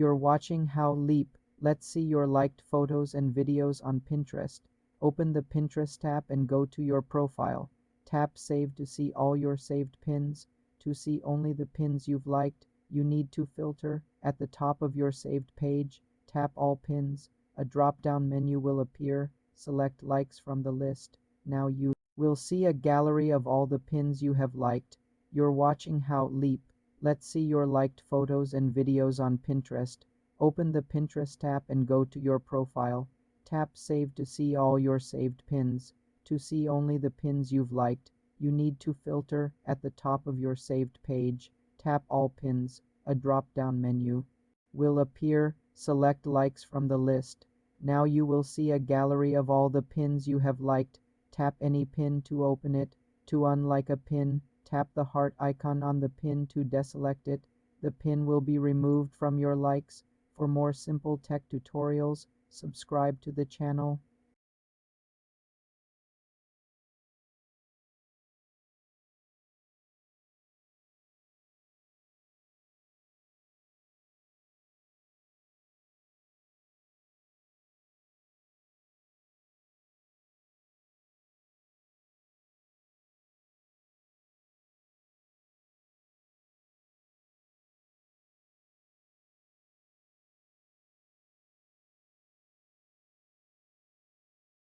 You're watching How Leap. Let's see your liked photos and videos on Pinterest. Open the Pinterest app and go to your profile. Tap Save to see all your saved pins. To see only the pins you've liked, you need to filter. At the top of your saved page, tap All Pins. A drop-down menu will appear. Select Likes from the list. Now you will see a gallery of all the pins you have liked. You're watching How Leap. Let's see your liked photos and videos on Pinterest. Open the Pinterest app and go to your profile. Tap Save to see all your saved pins. To see only the pins you've liked, you need to filter. At the top of your saved page, tap All Pins. A drop-down menu will appear. Select Likes from the list. Now you will see a gallery of all the pins you have liked. Tap any pin to open it. To unlike a pin, tap the heart icon on the pin to deselect it. The pin will be removed from your likes. For more simple tech tutorials, subscribe to the channel.